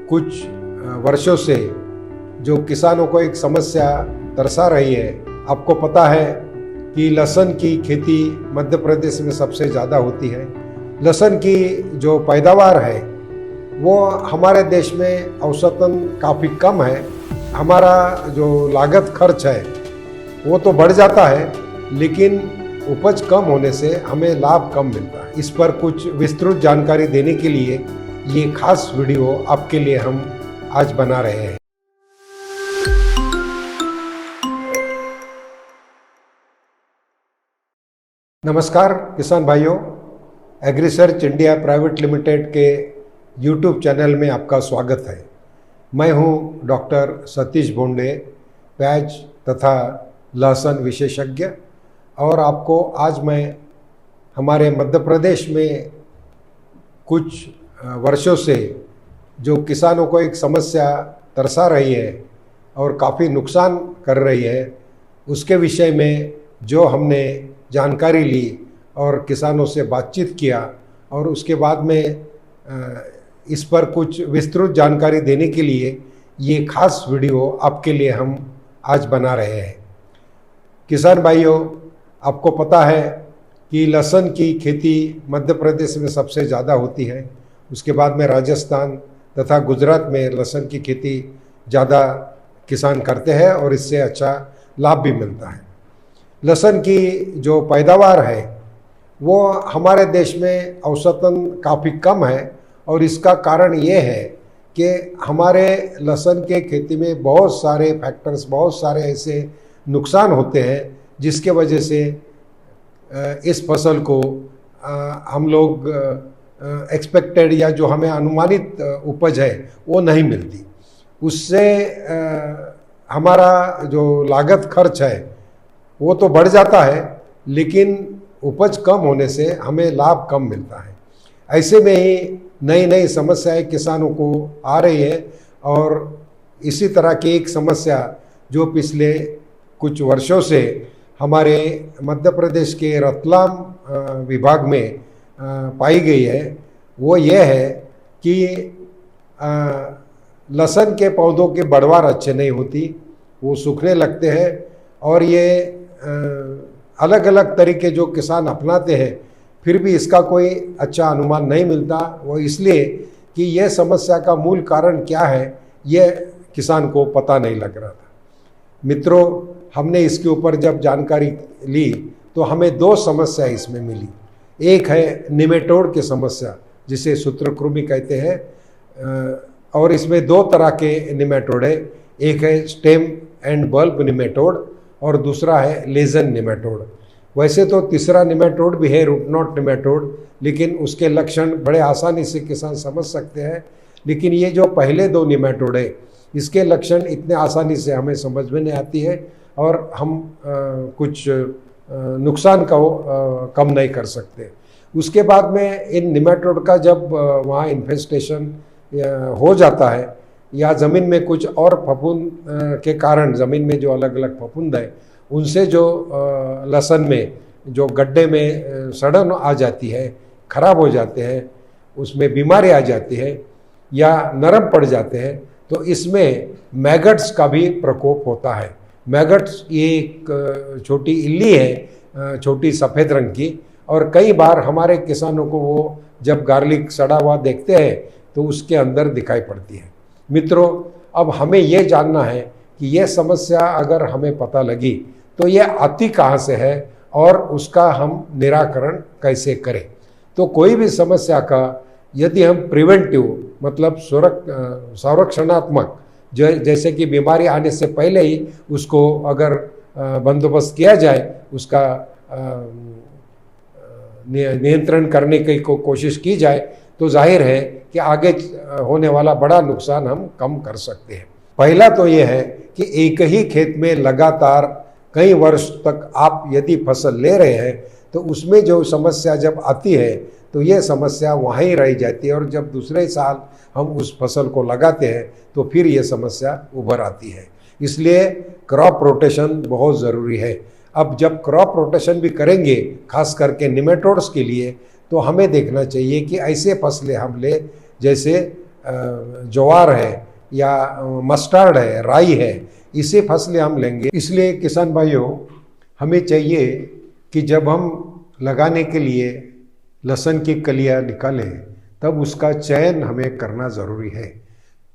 कुछ वर्षों से जो किसानों को एक समस्या दर्शा रही है। आपको पता है कि लहसुन की खेती मध्य प्रदेश में सबसे ज़्यादा होती है। लहसुन की जो पैदावार है वो हमारे देश में औसतन काफ़ी कम है। हमारा जो लागत खर्च है वो तो बढ़ जाता है, लेकिन उपज कम होने से हमें लाभ कम मिलता है। इस पर कुछ विस्तृत जानकारी देने के लिए ये खास वीडियो आपके लिए हम आज बना रहे हैं। नमस्कार किसान भाइयों, एग्रीसर्च इंडिया प्राइवेट लिमिटेड के यूट्यूब चैनल में आपका स्वागत है। मैं हूं डॉक्टर सतीश भोंडे, प्याज तथा लहसुन विशेषज्ञ, और आपको आज मैं हमारे मध्य प्रदेश में कुछ वर्षों से जो किसानों को एक समस्या दर्शा रही है और काफ़ी नुकसान कर रही है, उसके विषय में जो हमने जानकारी ली और किसानों से बातचीत किया, और उसके बाद में इस पर कुछ विस्तृत जानकारी देने के लिए ये खास वीडियो आपके लिए हम आज बना रहे हैं। किसान भाइयों, आपको पता है कि लहसुन की खेती मध्य प्रदेश में सबसे ज़्यादा होती है। उसके बाद में राजस्थान तथा गुजरात में लहसुन की खेती ज़्यादा किसान करते हैं और इससे अच्छा लाभ भी मिलता है। लहसुन की जो पैदावार है वो हमारे देश में औसतन काफ़ी कम है, और इसका कारण ये है कि हमारे लहसुन के खेती में बहुत सारे फैक्टर्स, बहुत सारे ऐसे नुकसान होते हैं जिसके वजह से इस फसल को हम लोग एक्सपेक्टेड या जो हमें अनुमानित उपज है वो नहीं मिलती। उससे हमारा जो लागत खर्च है वो तो बढ़ जाता है, लेकिन उपज कम होने से हमें लाभ कम मिलता है। ऐसे में ही नई नई समस्याएं किसानों को आ रही है, और इसी तरह की एक समस्या जो पिछले कुछ वर्षों से हमारे मध्य प्रदेश के रतलाम विभाग में पाई गई है, वो ये है कि लहसुन के पौधों की बढ़वार अच्छे नहीं होती, वो सूखने लगते हैं, और ये अलग अलग तरीके जो किसान अपनाते हैं फिर भी इसका कोई अच्छा अनुमान नहीं मिलता। वो इसलिए कि यह समस्या का मूल कारण क्या है ये किसान को पता नहीं लग रहा था। मित्रों, हमने इसके ऊपर जब जानकारी ली तो हमें दो समस्या इसमें मिली। एक है निमेटोड की समस्या, जिसे सूत्रकृमि कहते हैं, और इसमें दो तरह के निमेटोड है। एक है स्टेम एंड बल्ब निमेटोड और दूसरा है लेजन निमेटोड। वैसे तो तीसरा निमेटोड भी है, रूट नॉट निमेटोड, लेकिन उसके लक्षण बड़े आसानी से किसान समझ सकते हैं। लेकिन ये जो पहले दो निमेटोड है, इसके लक्षण इतने आसानी से हमें समझ में नहीं आती है, और हम कुछ नुकसान का कम नहीं कर सकते। उसके बाद में इन निमेटोड का जब वहाँ इन्फेस्टेशन हो जाता है, या ज़मीन में कुछ और फफूंद के कारण ज़मीन में जो अलग अलग फफूंद है उनसे जो लहसुन में जो गड्ढे में सड़न आ जाती है, खराब हो जाते हैं, उसमें बीमारी आ जाती है या नरम पड़ जाते हैं, तो इसमें मैगट्स का भी प्रकोप होता है। मैगट्स ये एक छोटी इल्ली है, छोटी सफ़ेद रंग की, और कई बार हमारे किसानों को वो जब गार्लिक सड़ा हुआ देखते हैं तो उसके अंदर दिखाई पड़ती है। मित्रों, अब हमें ये जानना है कि यह समस्या अगर हमें पता लगी तो ये आती कहाँ से है और उसका हम निराकरण कैसे करें। तो कोई भी समस्या का यदि हम प्रिवेंटिव मतलब संरक्षणात्मक, जैसे कि बीमारी आने से पहले ही उसको अगर बंदोबस्त किया जाए, उसका नियंत्रण करने की कोशिश की जाए, तो जाहिर है कि आगे होने वाला बड़ा नुकसान हम कम कर सकते हैं। पहला तो ये है कि एक ही खेत में लगातार कई वर्ष तक आप यदि फसल ले रहे हैं तो उसमें जो समस्या जब आती है तो ये समस्या वहीं रह जाती है, और जब दूसरे साल हम उस फसल को लगाते हैं तो फिर ये समस्या उभर आती है। इसलिए क्रॉप रोटेशन बहुत ज़रूरी है। अब जब क्रॉप रोटेशन भी करेंगे, खास करके निमेटोड्स के लिए, तो हमें देखना चाहिए कि ऐसे फसलें हम ले जैसे ज्वार है या मस्टर्ड है, राई है, इसे फसलें हम लेंगे। इसलिए किसान भाइयों, हमें चाहिए कि जब हम लगाने के लिए लहसुन की कलियां निकालें तब उसका चयन हमें करना ज़रूरी है।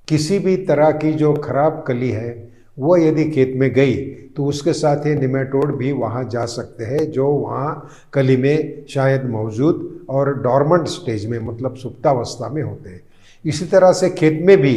किसी भी तरह की जो खराब कली है वो यदि खेत में गई तो उसके साथ ही निमेटोड भी वहाँ जा सकते हैं, जो वहाँ कली में शायद मौजूद और डॉर्मेंट स्टेज में, मतलब सुप्तावस्था में होते हैं। इसी तरह से खेत में भी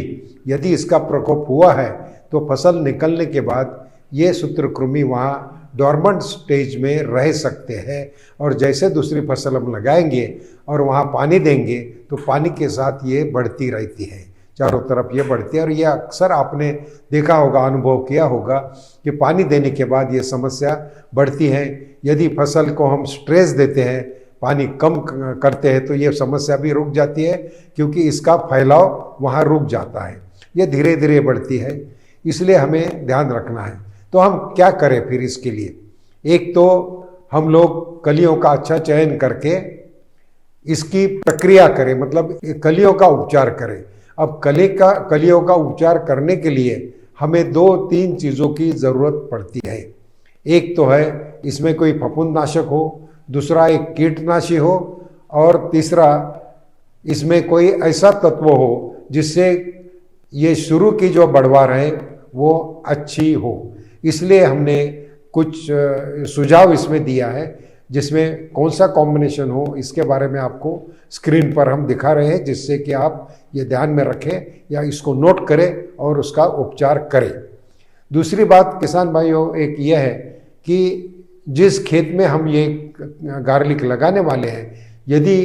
यदि इसका प्रकोप हुआ है तो फसल निकलने के बाद ये सूत्रकृमि वहाँ डॉर्मेंट स्टेज में रह सकते हैं, और जैसे दूसरी फसल हम लगाएंगे और वहाँ पानी देंगे तो पानी के साथ ये बढ़ती रहती है, चारों तरफ ये बढ़ती है। और ये अक्सर आपने देखा होगा, अनुभव किया होगा कि पानी देने के बाद ये समस्या बढ़ती है। यदि फसल को हम स्ट्रेस देते हैं, पानी कम करते हैं, तो ये समस्या भी रुक जाती है, क्योंकि इसका फैलाव वहाँ रुक जाता है, ये धीरे धीरे बढ़ती है। इसलिए हमें ध्यान रखना है। तो हम क्या करें फिर इसके लिए? एक तो हम लोग कलियों का अच्छा चयन करके इसकी प्रक्रिया करें, मतलब कलियों का उपचार करें। अब कलियों का उपचार करने के लिए हमें 2-3 चीज़ों की ज़रूरत पड़ती है। एक तो है इसमें कोई फफूंदनाशक हो, दूसरा एक कीटनाशी हो, और तीसरा इसमें कोई ऐसा तत्व हो जिससे ये शुरू की जो बढ़वार है वो अच्छी हो। इसलिए हमने कुछ सुझाव इसमें दिया है, जिसमें कौन सा कॉम्बिनेशन हो इसके बारे में आपको स्क्रीन पर हम दिखा रहे हैं, जिससे कि आप ये ध्यान में रखें या इसको नोट करें और उसका उपचार करें। दूसरी बात किसान भाइयों एक यह है कि जिस खेत में हम ये गार्लिक लगाने वाले हैं, यदि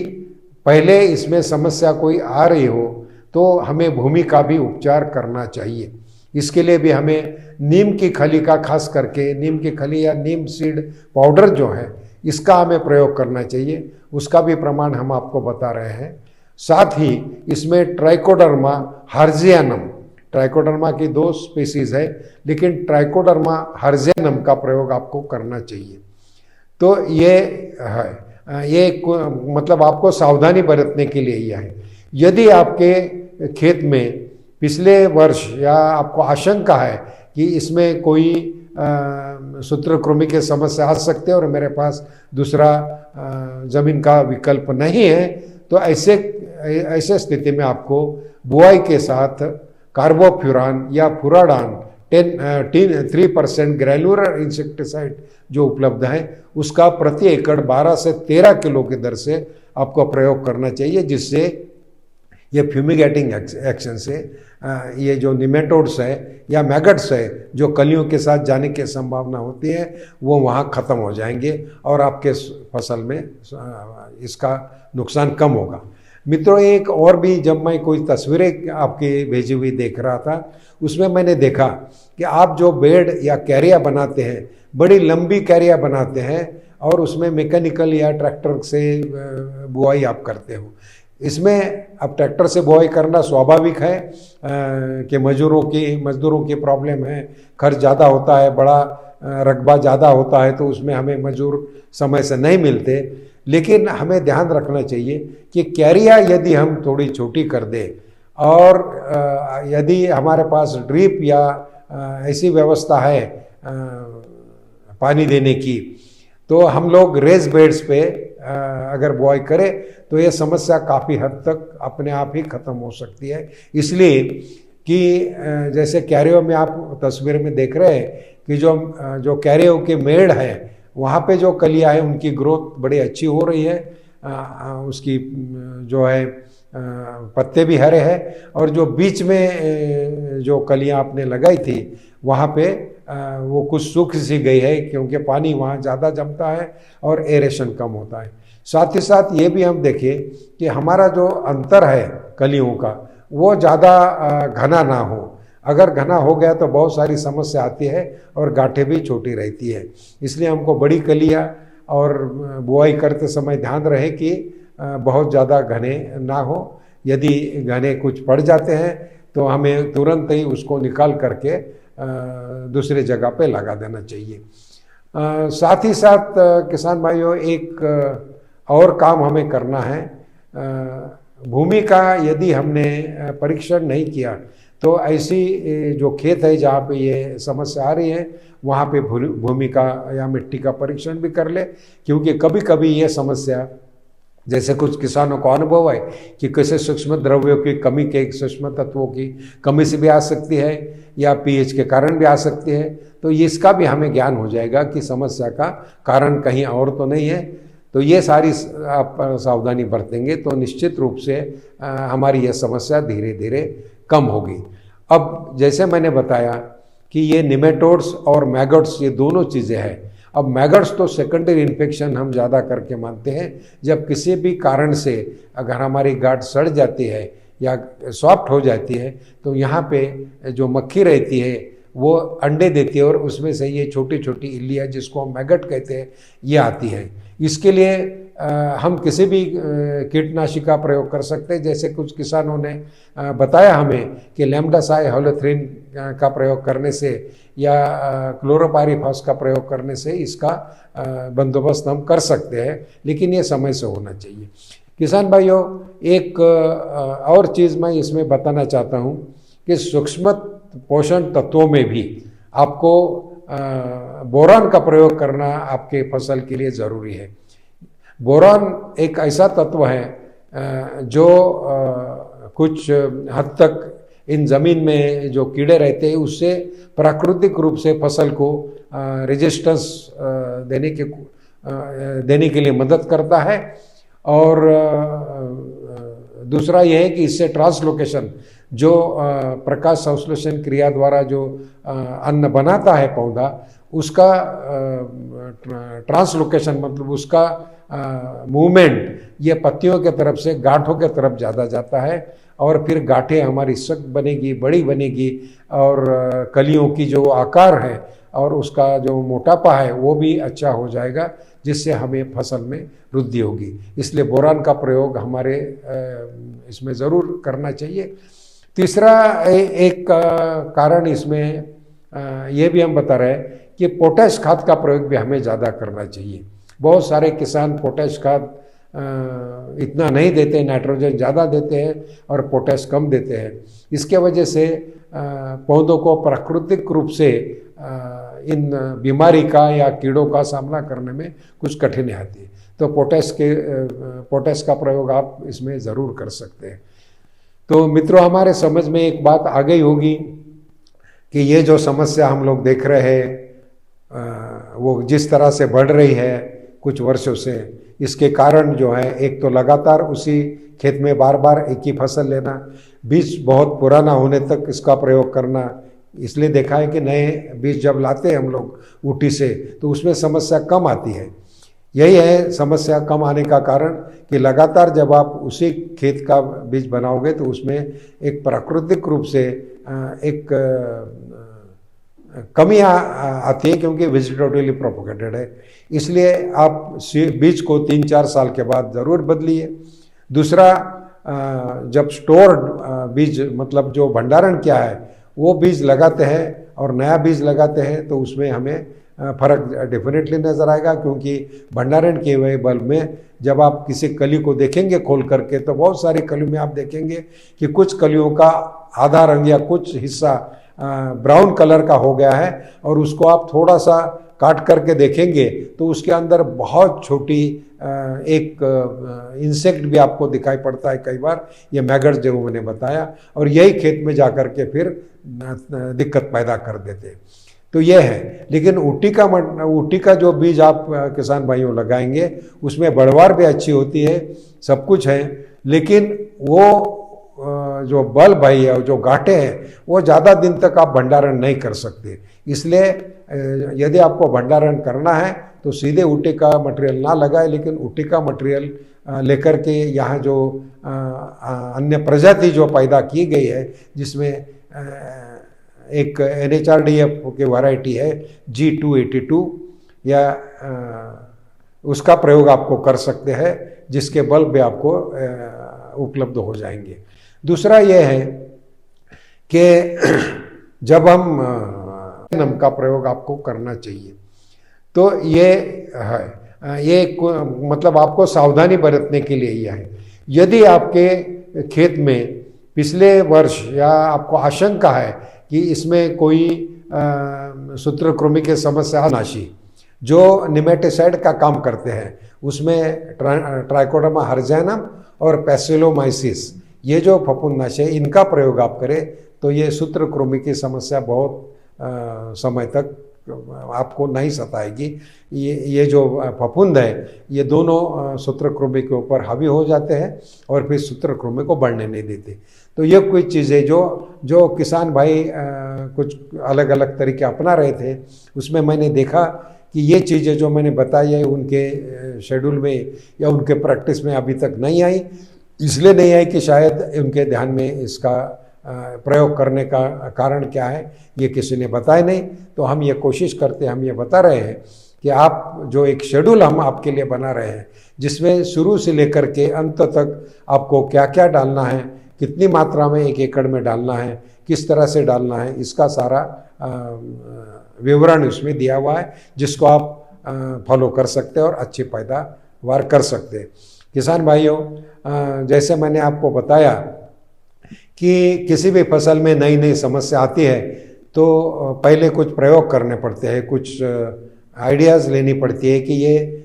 पहले इसमें समस्या कोई आ रही हो तो हमें भूमि का भी उपचार करना चाहिए। इसके लिए भी हमें नीम की खली का, खास करके नीम की खली या नीम सीड पाउडर जो है, इसका हमें प्रयोग करना चाहिए। उसका भी प्रमाण हम आपको बता रहे हैं। साथ ही इसमें ट्राइकोडर्मा हर्जियानम, ट्राइकोडर्मा की 2 स्पीसीज है, लेकिन ट्राइकोडर्मा हर्जियानम का प्रयोग आपको करना चाहिए। तो ये है, ये मतलब आपको सावधानी बरतने के लिए यह है। यदि आपके खेत में पिछले वर्ष या आपको आशंका है कि इसमें कोई सूत्रकृमि की समस्या आ सकते हैं और मेरे पास दूसरा ज़मीन का विकल्प नहीं है, तो ऐसे स्थिति में आपको बुआई के साथ कार्बोफ्यूरान या फुराडान 3% ग्रैन्युलर इंसेक्टिसाइड जो उपलब्ध है, उसका प्रति एकड़ 12 से 13 किलो की दर से आपको प्रयोग करना चाहिए, जिससे ये फ्यूमिगेटिंग एक्शन से ये जो निमेटोड्स है या मैगट्स है जो कलियों के साथ जाने की संभावना होती है, वो वहाँ ख़त्म हो जाएंगे और आपके फसल में इसका नुकसान कम होगा। मित्रों, एक और भी, जब मैं कोई तस्वीरें आपकी भेजी हुई देख रहा था, उसमें मैंने देखा कि आप जो बेड या कैरिया बनाते हैं, बड़ी लंबी कैरिया बनाते हैं और उसमें मैकेनिकल या ट्रैक्टर से बुआई आप करते हो। इसमें अब ट्रैक्टर से बुआई करना स्वाभाविक है कि मजदूरों की प्रॉब्लम है, खर्च ज़्यादा होता है, बड़ा रकबा ज़्यादा होता है, तो उसमें हमें मजदूर समय से नहीं मिलते। लेकिन हमें ध्यान रखना चाहिए कि कैरिया यदि हम थोड़ी छोटी कर दें और यदि हमारे पास ड्रिप या ऐसी व्यवस्था है पानी देने की, तो हम लोग रेस बेड्स पे अगर बुआई करें तो ये समस्या काफ़ी हद तक अपने आप ही ख़त्म हो सकती है। इसलिए कि जैसे कैरियो में आप तस्वीर में देख रहे हैं कि जो कैरियो के मेड़ है, वहाँ पे जो कलियाँ हैं उनकी ग्रोथ बड़ी अच्छी हो रही है, उसकी जो है पत्ते भी हरे हैं, और जो बीच में जो कलियाँ आपने लगाई थी वहाँ पे वो कुछ सूख सी गई है, क्योंकि पानी वहाँ ज़्यादा जमता है और एरेशन कम होता है। साथ ही साथ ये भी हम देखें कि हमारा जो अंतर है कलियों का, वो ज़्यादा घना ना हो। अगर घना हो गया तो बहुत सारी समस्या आती है और गांठें भी छोटी रहती है। इसलिए हमको बड़ी कलियाँ और बुआई करते समय ध्यान रहे कि बहुत ज़्यादा घने ना हो। यदि घने कुछ पड़ जाते हैं तो हमें तुरंत ही उसको निकाल करके दूसरे जगह पे लगा देना चाहिए। साथ ही साथ किसान भाइयों, एक और काम हमें करना है। भूमि का यदि हमने परीक्षण नहीं किया तो ऐसी जो खेत है जहाँ पे ये समस्या आ रही है वहाँ पे भूमि का या मिट्टी का परीक्षण भी कर ले, क्योंकि कभी कभी ये समस्या जैसे कुछ किसानों को अनुभव है कि किसी सूक्ष्म द्रव्यों की कमी के, सूक्ष्म तत्वों की कमी से भी आ सकती है या पीएच के कारण भी आ सकती है। तो इसका भी हमें ज्ञान हो जाएगा कि समस्या का कारण कहीं और तो नहीं है। तो ये सारी आप सावधानी बरतेंगे तो निश्चित रूप से हमारी यह समस्या धीरे धीरे कम होगी। अब जैसे मैंने बताया कि ये निमेटोड्स और मैगट्स ये दोनों चीज़ें हैं। अब मैगट्स तो सेकेंडरी इन्फेक्शन हम ज़्यादा करके मानते हैं। जब किसी भी कारण से अगर हमारी गांठ सड़ जाती है या सॉफ्ट हो जाती है तो यहाँ पे जो मक्खी रहती है वो अंडे देती है और उसमें से ये छोटी छोटी इल्लियाँ जिसको हम मैगट कहते हैं ये आती है। इसके लिए हम किसी भी कीटनाशी का प्रयोग कर सकते हैं। जैसे कुछ किसानों ने बताया हमें कि लैम्डासाइहोलोथ्रिन का प्रयोग करने से या क्लोरोपाइरीफॉस का प्रयोग करने से इसका बंदोबस्त हम कर सकते हैं, लेकिन ये समय से होना चाहिए। किसान भाइयों, एक और चीज़ मैं इसमें बताना चाहता हूँ कि सूक्ष्म पोषण तत्वों में भी आपको बोरान का प्रयोग करना आपके फसल के लिए ज़रूरी है। बोरान एक ऐसा तत्व है जो कुछ हद तक इन ज़मीन में जो कीड़े रहते हैं उससे प्राकृतिक रूप से फसल को रेजिस्टेंस देने के लिए मदद करता है। और दूसरा यह है कि इससे ट्रांसलोकेशन जो प्रकाश संश्लेषण क्रिया द्वारा जो अन्न बनाता है पौधा उसका ट्रांसलोकेशन मतलब उसका मूवमेंट ये पत्तियों के तरफ से गांठों के तरफ ज़्यादा जाता है और फिर गांठें हमारी सख्त बनेगी, बड़ी बनेगी और कलियों की जो आकार है और उसका जो मोटापा है वो भी अच्छा हो जाएगा, जिससे हमें फसल में वृद्धि होगी। इसलिए बोरान का प्रयोग हमारे इसमें ज़रूर करना चाहिए। तीसरा एक कारण इसमें ये भी हम बता रहे हैं कि पोटैश खाद का प्रयोग भी हमें ज़्यादा करना चाहिए। बहुत सारे किसान पोटैश खाद इतना नहीं देते, नाइट्रोजन ज़्यादा देते हैं और पोटैश कम देते हैं। इसके वजह से पौधों को प्राकृतिक रूप से इन बीमारी का या कीड़ों का सामना करने में कुछ कठिनाई आती है। तो पोटैश का प्रयोग आप इसमें ज़रूर कर सकते हैं। तो मित्रों, हमारे समझ में एक बात आ गई होगी कि ये जो समस्या हम लोग देख रहे हैं वो जिस तरह से बढ़ रही है कुछ वर्षों से, इसके कारण जो है एक तो लगातार उसी खेत में बार बार एक ही फसल लेना, बीज बहुत पुराना होने तक इसका प्रयोग करना। इसलिए देखा है कि नए बीज जब लाते हैं हम लोग ऊटी से तो उसमें समस्या कम आती है। यही है समस्या कम आने का कारण कि लगातार जब आप उसी खेत का बीज बनाओगे तो उसमें एक प्राकृतिक रूप से एक कमी आती है, क्योंकि वेजिटेटिवली प्रोपोगेटेड है। इसलिए आप बीज को 3-4 साल के बाद ज़रूर बदलिए। दूसरा, जब स्टोर्ड बीज मतलब जो भंडारण किया है वो बीज लगाते हैं और नया बीज लगाते हैं तो उसमें हमें फ़र्क डेफिनेटली नज़र आएगा, क्योंकि भंडारण किए हुए बल्ब में जब आप किसी कली को देखेंगे खोल करके तो बहुत सारी कलियों में आप देखेंगे कि कुछ कलियों का आधा रंग या कुछ हिस्सा ब्राउन कलर का हो गया है और उसको आप थोड़ा सा काट करके देखेंगे तो उसके अंदर बहुत छोटी एक इंसेक्ट भी आपको दिखाई पड़ता है कई बार, ये मैगट्स जो मैंने बताया, और यही खेत में जा कर के फिर दिक्कत पैदा कर देते हैं। तो ये है। लेकिन ऊटी का जो बीज आप किसान भाइयों लगाएंगे उसमें बढ़वार भी अच्छी होती है, सब कुछ है, लेकिन वो जो बल्ब है या जो गांठें हैं वो ज़्यादा दिन तक आप भंडारण नहीं कर सकते। इसलिए यदि आपको भंडारण करना है तो सीधे ऊटी का मटेरियल ना लगाए, लेकिन ऊटी का मटेरियल लेकर के यहाँ जो अन्य प्रजाति जो पैदा की गई है जिसमें एक NHRDF की वैरायटी है G282 या उसका प्रयोग आपको कर सकते हैं, जिसके बल्ब भी आपको उपलब्ध हो जाएंगे। दूसरा ये है कि जब हम नम का प्रयोग आपको करना चाहिए तो ये है, ये मतलब आपको सावधानी बरतने के लिए यह है। यदि आपके खेत में पिछले वर्ष या आपको आशंका है कि इसमें कोई सूत्रकृमि की समस्या नाशी जो निमेटोसाइड का काम करते हैं, उसमें ट्राइकोडर्मा हर्जेनम और पैसिलोमाइसिस, ये जो फफूंदनाशी है, इनका प्रयोग आप करें तो ये सूत्रकृमि की समस्या बहुत समय तक आपको नहीं सताएगी। ये जो फफूंद है ये दोनों सूत्रकृमि के ऊपर हावी हो जाते हैं और फिर सूत्रकृमि को बढ़ने नहीं देते। तो ये कुछ चीज़ें जो किसान भाई कुछ अलग अलग तरीके अपना रहे थे, उसमें मैंने देखा कि ये चीज़ें जो मैंने बताई है उनके शेड्यूल में या उनके प्रैक्टिस में अभी तक नहीं आई। इसलिए नहीं आई कि शायद उनके ध्यान में इसका प्रयोग करने का कारण क्या है ये किसी ने बताया नहीं। तो हम ये कोशिश करते हैं, हम ये बता रहे हैं कि आप जो एक शेड्यूल हम आपके लिए बना रहे हैं, जिसमें शुरू से लेकर के अंत तक आपको क्या क्या डालना है, कितनी मात्रा में 1 एकड़ में डालना है, किस तरह से डालना है, इसका सारा विवरण उसमें दिया हुआ है, जिसको आप फॉलो कर सकते हैं और अच्छी पैदावार कर सकते हैं। किसान भाइयों, जैसे मैंने आपको बताया कि किसी भी फसल में नई नई समस्या आती है तो पहले कुछ प्रयोग करने पड़ते हैं, कुछ आइडियाज़ लेनी पड़ती है कि ये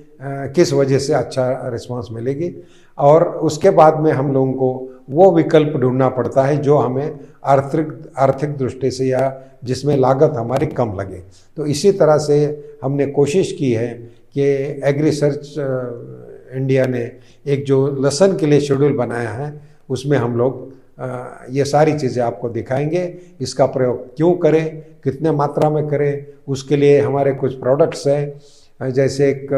किस वजह से अच्छा रिस्पांस मिलेगी, और उसके बाद में हम लोगों को वो विकल्प ढूंढना पड़ता है जो हमें आर्थिक दृष्टि से या जिसमें लागत हमारी कम लगे। तो इसी तरह से हमने कोशिश की है कि एग्री सर्च इंडिया ने एक जो लहसुन के लिए शेड्यूल बनाया है, उसमें हम लोग ये सारी चीज़ें आपको दिखाएंगे। इसका प्रयोग क्यों करें, कितने मात्रा में करें, उसके लिए हमारे कुछ प्रोडक्ट्स हैं। जैसे एक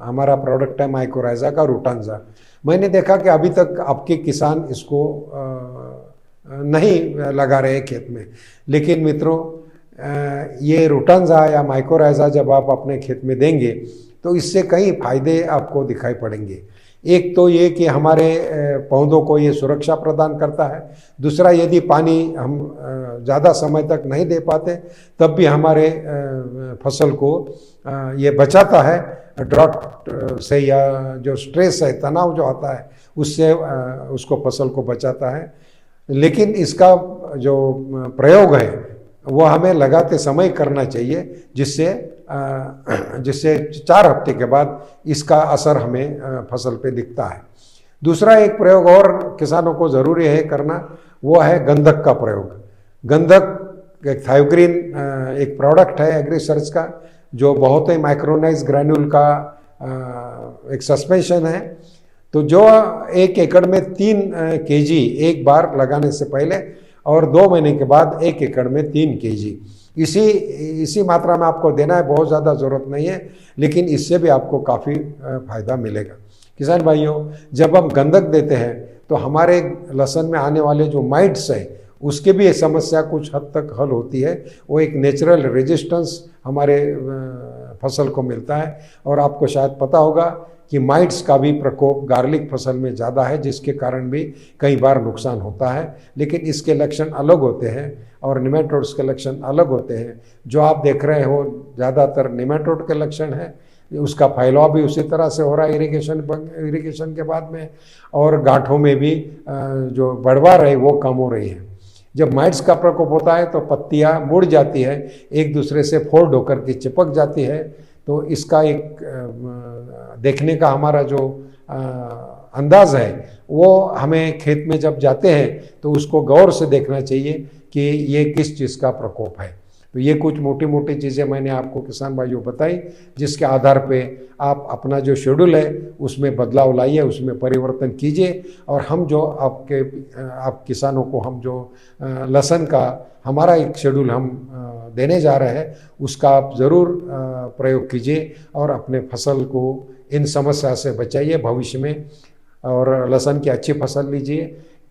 हमारा प्रोडक्ट है माइकोराइजा का रूटांजा। मैंने देखा कि अभी तक आपके किसान इसको नहीं लगा रहे खेत में, लेकिन मित्रों ये रूटांजा या माइकोराइजा जब आप अपने खेत में देंगे तो इससे कई फायदे आपको दिखाई पड़ेंगे। एक तो ये कि हमारे पौधों को ये सुरक्षा प्रदान करता है। दूसरा, यदि पानी हम ज़्यादा समय तक नहीं दे पाते तब भी हमारे फसल को ये बचाता है ड्रॉट से, या जो स्ट्रेस है, तनाव जो आता है उससे उसको फसल को बचाता है। लेकिन इसका जो प्रयोग है वो हमें लगाते समय करना चाहिए, जिससे 4 हफ्ते के बाद इसका असर हमें फसल पे दिखता है। दूसरा एक प्रयोग और किसानों को ज़रूरी है करना, वो है गंधक का प्रयोग। गंधक एक थायोग्रीन एक प्रोडक्ट है एग्री सर्च का, जो बहुत ही माइक्रोनाइज ग्रैन्यूल का एक सस्पेंशन है। तो जो 1 एकड़ में 3 kg एक बार लगाने से पहले और 2 महीने के बाद 1 एकड़ में 3 kg इसी मात्रा में आपको देना है। बहुत ज़्यादा ज़रूरत नहीं है, लेकिन इससे भी आपको काफ़ी फ़ायदा मिलेगा। किसान भाइयों, जब हम गंधक देते हैं तो हमारे लहसुन में आने वाले जो माइट्स हैं उसकी भी ये समस्या कुछ हद तक हल होती है। वो एक नेचुरल रेजिस्टेंस हमारे फसल को मिलता है। और आपको शायद पता होगा कि माइट्स का भी प्रकोप गार्लिक फसल में ज़्यादा है, जिसके कारण भी कई बार नुकसान होता है। लेकिन इसके लक्षण अलग होते हैं और निमेटोड्स के लक्षण अलग होते हैं। जो आप देख रहे हो ज़्यादातर निमेटोड के लक्षण है, उसका फैलाव भी उसी तरह से हो रहा है इरिगेशन के बाद में, और गांठों में भी जो बढ़वार है वो कम हो रही है। जब माइट्स का प्रकोप होता है तो पत्तियां मुड़ जाती है, एक दूसरे से फोल्ड होकर के चिपक जाती है। तो इसका एक देखने का हमारा जो अंदाज है वो हमें खेत में जब जाते हैं तो उसको गौर से देखना चाहिए कि ये किस चीज़ का प्रकोप है। तो ये कुछ मोटी मोटी चीज़ें मैंने आपको किसान भाइयों बताई, जिसके आधार पे आप अपना जो शेड्यूल है उसमें बदलाव लाइए, उसमें परिवर्तन कीजिए। और हम जो आप किसानों को हम जो लहसुन का हमारा एक शेड्यूल हम देने जा रहे हैं उसका आप ज़रूर प्रयोग कीजिए और अपने फसल को इन समस्या से बचाइए भविष्य में, और लहसुन की अच्छी फसल लीजिए।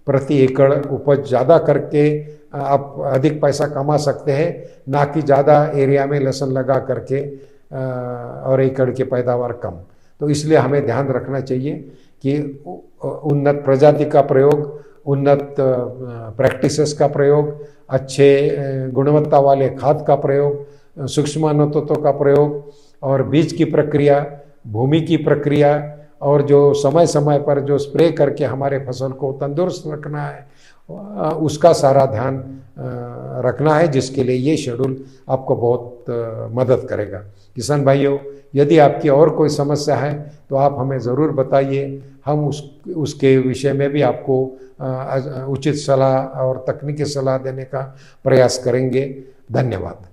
प्रति एकड़ उपज ज़्यादा करके आप अधिक पैसा कमा सकते हैं, ना कि ज़्यादा एरिया में लहसुन लगा करके और एकड़ की पैदावार कम। तो इसलिए हमें ध्यान रखना चाहिए कि उन्नत प्रजाति का प्रयोग, उन्नत प्रैक्टिसेस का प्रयोग, अच्छे गुणवत्ता वाले खाद का प्रयोग, सूक्ष्म तत्वों का प्रयोग, और बीज की प्रक्रिया, भूमि की प्रक्रिया और जो समय समय पर जो स्प्रे करके हमारे फसल को तंदुरुस्त रखना है, उसका सारा ध्यान रखना है, जिसके लिए ये शेड्यूल आपको बहुत मदद करेगा। किसान भाइयों, यदि आपकी और कोई समस्या है तो आप हमें ज़रूर बताइए, हम उसके विषय में भी आपको उचित सलाह और तकनीकी सलाह देने का प्रयास करेंगे। धन्यवाद।